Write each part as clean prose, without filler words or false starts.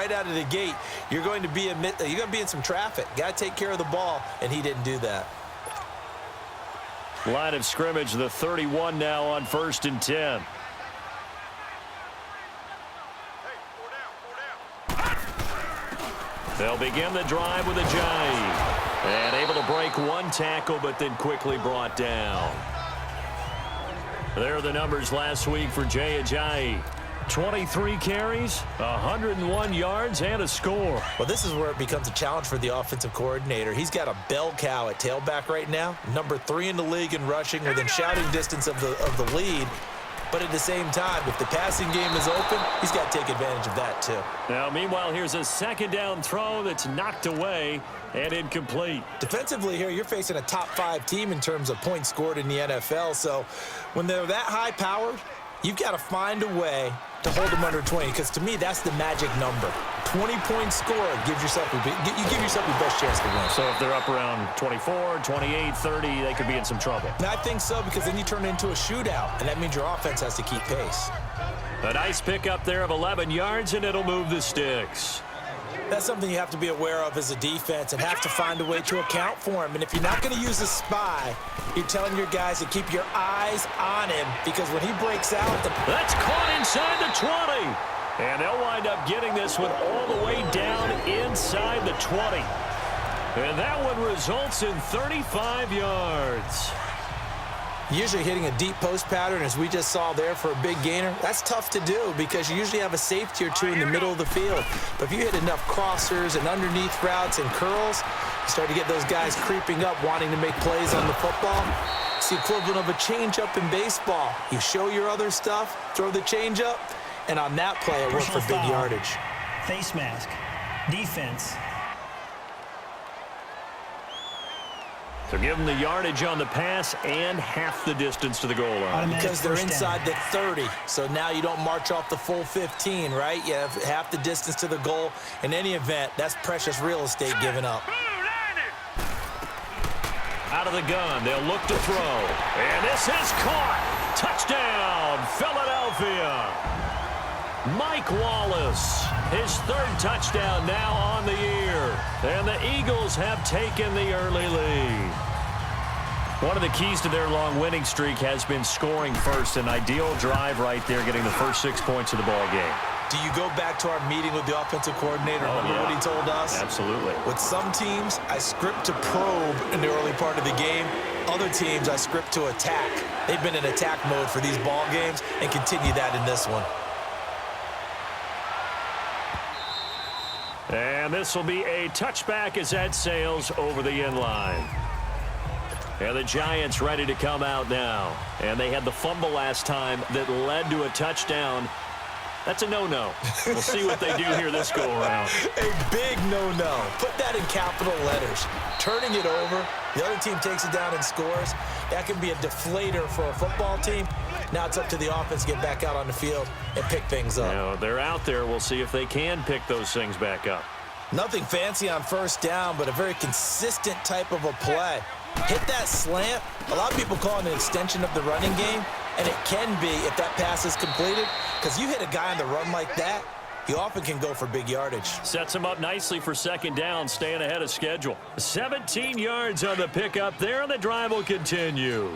right out of the gate, you're going to be in some traffic. Got to take care of the ball, and he didn't do that. Line of scrimmage, the 31 now on 1st and 10. They'll begin the drive with Ajayi. And able to break one tackle, but then quickly brought down. There are the numbers last week for Jay Ajayi. 23 carries, 101 yards, and a score. Well, this is where it becomes a challenge for the offensive coordinator. He's got a bell cow at tailback right now, number 3 in the league in rushing, within shouting distance of the lead. But at the same time, if the passing game is open, he's got to take advantage of that too. Now, meanwhile, here's a second down throw that's knocked away and incomplete. Defensively here, you're facing a top 5 team in terms of points scored in the NFL. So when they're that high-powered, you've got to find a way to hold them under 20, because to me, that's the magic number. 20-point score gives yourself you give yourself your best chance to win. So if they're up around 24, 28, 30, they could be in some trouble. And I think so, because then you turn it into a shootout, and that means your offense has to keep pace. A nice pickup there of 11 yards, and it'll move the sticks. That's something you have to be aware of as a defense and have to find a way to account for him. And if you're not going to use a spy, you're telling your guys to keep your eyes on him, because when he breaks out... That's caught inside the 20. And they'll wind up getting this one all the way down inside the 20. And that one results in 35 yards. Usually hitting a deep post pattern, as we just saw there, for a big gainer, that's tough to do because you usually have a safety or two in the middle of the field. But if you hit enough crossers and underneath routes and curls, you start to get those guys creeping up, wanting to make plays on the football. It's the equivalent of a changeup in baseball. You show your other stuff, throw the changeup, and on that play, it worked for big yardage. Face mask. Defense. So give them the yardage on the pass and half the distance to the goal line. Because they're inside the 30. So now you don't march off the full 15, right? You have half the distance to the goal. In any event, that's precious real estate given up. Out of the gun, they'll look to throw. And this is caught. Touchdown, Philadelphia. Mike Wallace, his 3rd touchdown now on the year. And the Eagles have taken the early lead. One of the keys to their long winning streak has been scoring first. An ideal drive right there, getting the first 6 points of the ball game. Do you go back to our meeting with the offensive coordinator? Remember what he told us? Absolutely. With some teams, I script to probe in the early part of the game. Other teams, I script to attack. They've been in attack mode for these ball games and continue that in this one. And this will be a touchback as that sails over the end line. And the Giants ready to come out now. And they had the fumble last time that led to a touchdown. That's a no-no. We'll see what they do here this go-around. A big no-no. Put that in capital letters. Turning it over, the other team takes it down and scores. That can be a deflator for a football team. Now it's up to the offense to get back out on the field and pick things up. Now, they're out there. We'll see if they can pick those things back up. Nothing fancy on first down, but a very consistent type of a play. Hit that slant. A lot of people call it an extension of the running game, and it can be if that pass is completed, because you hit a guy on the run like that, he often can go for big yardage. Sets him up nicely for second down, staying ahead of schedule. 17 yards on the pickup there, and the drive will continue.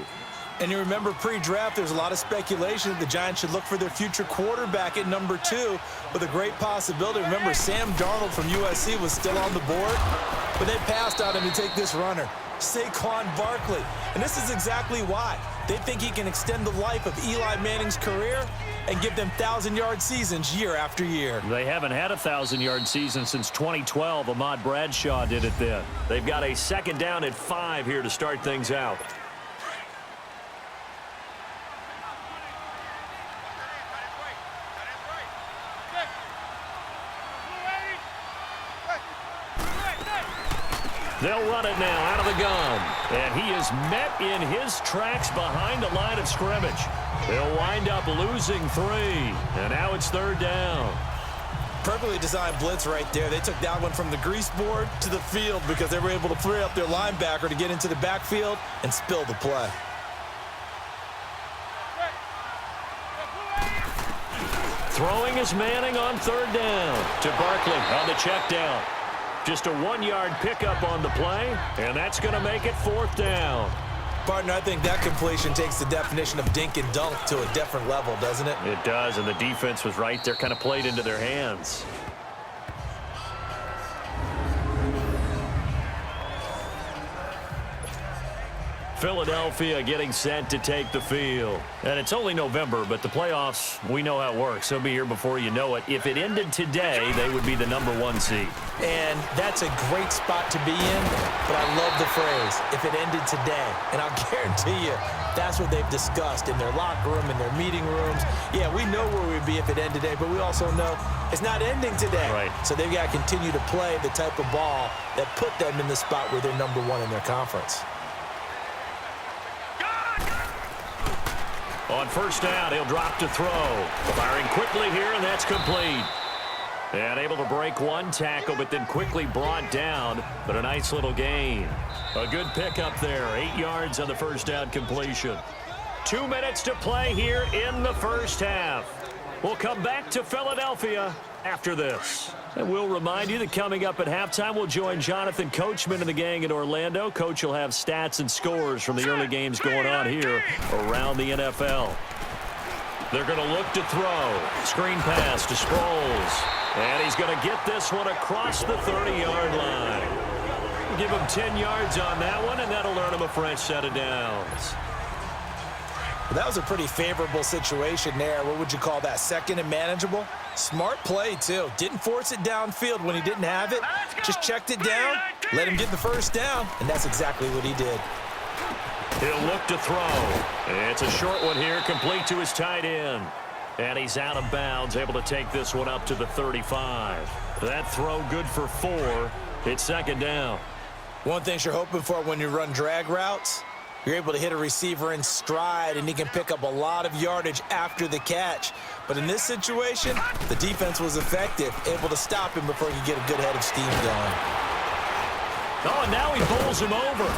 And you remember pre-draft, there's a lot of speculation that the Giants should look for their future quarterback at number 2 with a great possibility. Remember, Sam Darnold from USC was still on the board, but they passed on him to take this runner, Saquon Barkley. And this is exactly why. They think he can extend the life of Eli Manning's career and give them 1,000-yard seasons year after year. They haven't had a 1,000-yard season since 2012. Ahmad Bradshaw did it then. They've got a second down at 5 here to start things out. They'll run it now out of the gun. And he is met in his tracks behind the line of scrimmage. They'll wind up losing 3. And now it's 3rd down. Perfectly designed blitz right there. They took that one from the grease board to the field because they were able to free up their linebacker to get into the backfield and spill the play. Throwing is Manning on third down to Barkley on the check down. Just a 1-yard pickup on the play, and that's going to make it fourth down. Partner, I think that completion takes the definition of dink and dunk to a different level, doesn't it? It does, and the defense was right there, kind of played into their hands. Philadelphia getting set to take the field. And it's only November, but the playoffs, we know how it works. They'll be here before you know it. If it ended today, they would be the #1 seed. And that's a great spot to be in, but I love the phrase, if it ended today. And I'll guarantee you, that's what they've discussed in their locker room, in their meeting rooms. Yeah, we know where we'd be if it ended today, but we also know it's not ending today. Right. So they've got to continue to play the type of ball that put them in the spot where they're #1 in their conference. On first down, he'll drop to throw. Firing quickly here, and that's complete. And able to break one tackle, but then quickly brought down. But a nice little gain. A good pickup there. 8 yards on the first down completion. 2 minutes to play here in the first half. We'll come back to Philadelphia after this. And we'll remind you that coming up at halftime, we'll join Jonathan Coachman and the gang in Orlando. Coach will have stats and scores from the early games going on here around the NFL. They're going to look to throw. Screen pass to Sproles. And he's going to get this one across the 30-yard line. Give him 10 yards on that one, and that'll earn him a fresh set of downs. That was a pretty favorable situation there. What would you call that? Second and manageable? Smart play, too. Didn't force it downfield when he didn't have it. Just checked it down, let him get the first down, and that's exactly what he did. He'll look to throw. It's a short one here, complete to his tight end. And he's out of bounds, able to take this one up to the 35. That throw good for 4. It's second down. One thing you're hoping for when you run drag routes, you're able to hit a receiver in stride, and he can pick up a lot of yardage after the catch. But in this situation, the defense was effective, able to stop him before he could get a good head of steam going. Oh, and now he bowls him over.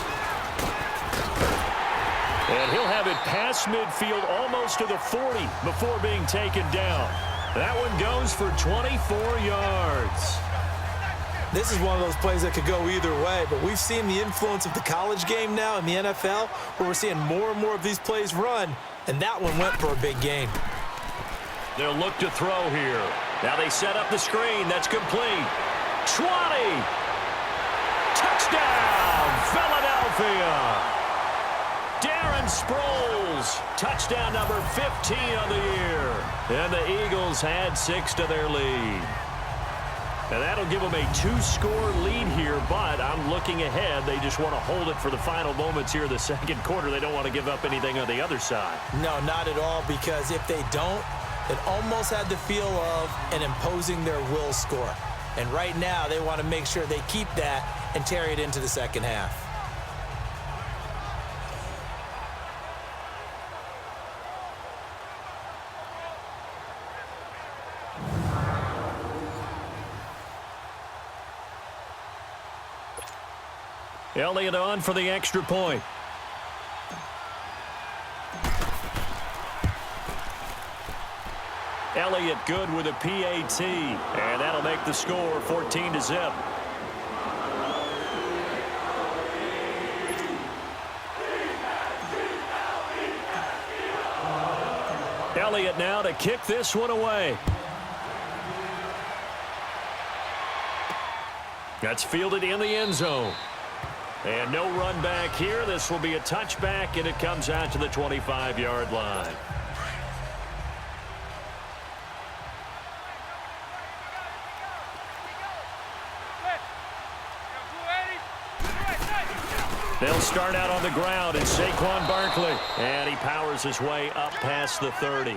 And he'll have it past midfield almost to the 40 before being taken down. That one goes for 24 yards. This is one of those plays that could go either way, but we've seen the influence of the college game now in the NFL, where we're seeing more and more of these plays run, and that one went for a big gain. They'll look to throw here. Now they set up the screen. That's complete. 20. Touchdown, Philadelphia. Darren Sproles, touchdown number 15 on the year. And the Eagles had 6 to their lead. And that'll give them a 2-score lead here, but I'm looking ahead. They just want to hold it for the final moments here in the second quarter. They don't want to give up anything on the other side. No, not at all, because if they don't, it almost had the feel of an imposing their will score. And right now, they want to make sure they keep that and carry it into the second half. Elliott on for the extra point. Elliott good with a PAT, and that'll make the score 14-0. Elliott now to kick this one away. That's fielded in the end zone. And no run back here. This will be a touchback, and it comes out to the 25-yard line. They'll start out on the ground, and Saquon Barkley. And he powers his way up past the 30.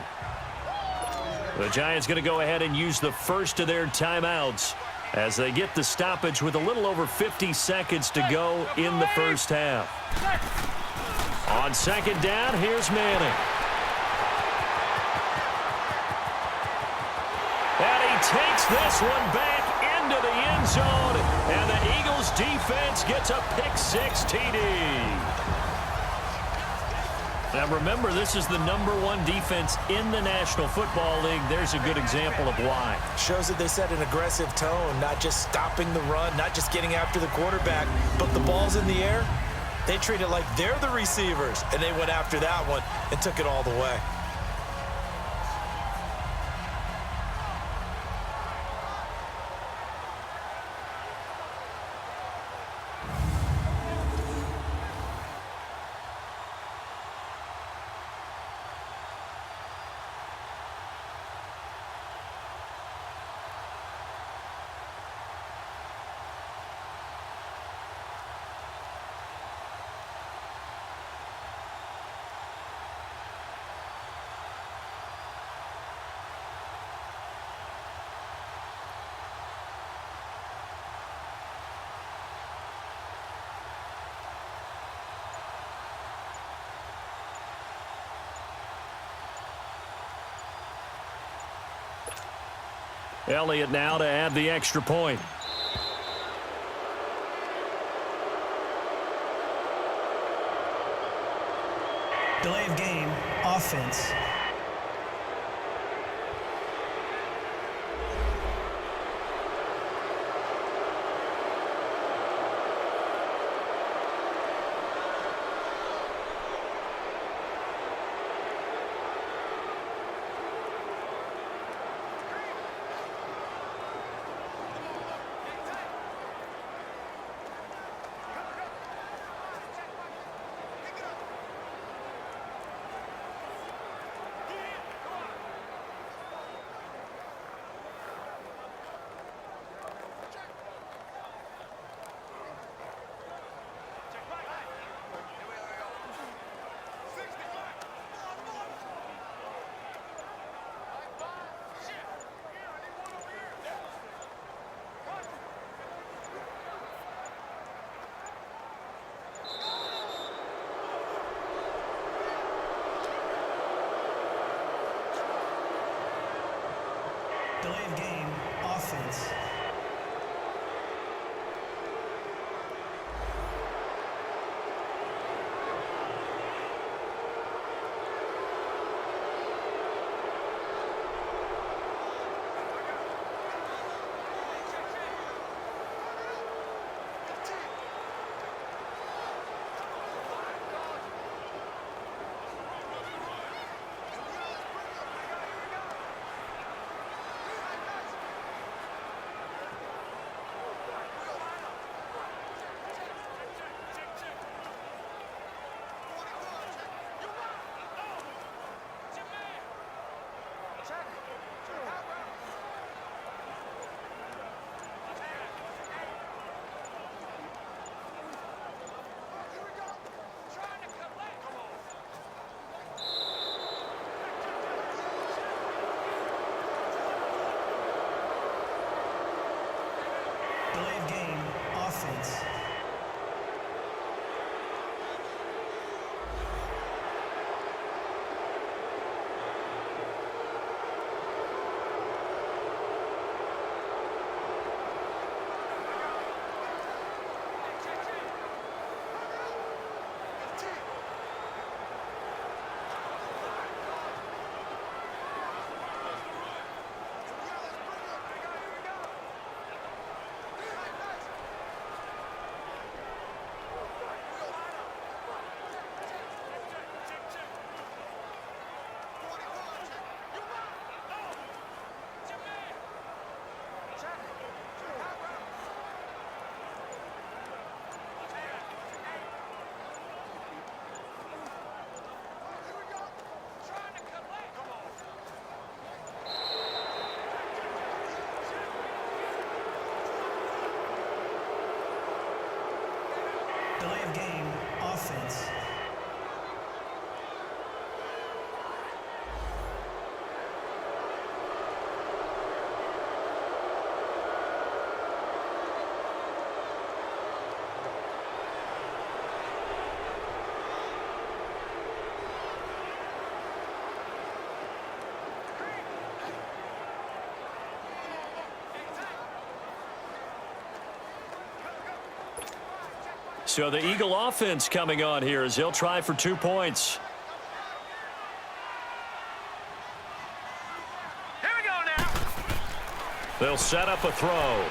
The Giants going to go ahead and use the first of their timeouts as they get the stoppage with a little over 50 seconds to go in the first half. On second down, here's Manning. And he takes this one back into the end zone, and the Eagles defense gets a pick-6 TD. Now remember, this is the #1 defense in the National Football League. There's a good example of why. Shows that they set an aggressive tone, not just stopping the run, not just getting after the quarterback, but the ball's in the air. They treat it like they're the receivers, and they went after that one and took it all the way. Elliott now to add the extra point. Delay of game, offense. Delay of game, offense. Delay of game, offense. Delay of game, offense. So the Eagle offense coming on here as they'll try for 2 points. They'll set up a throw.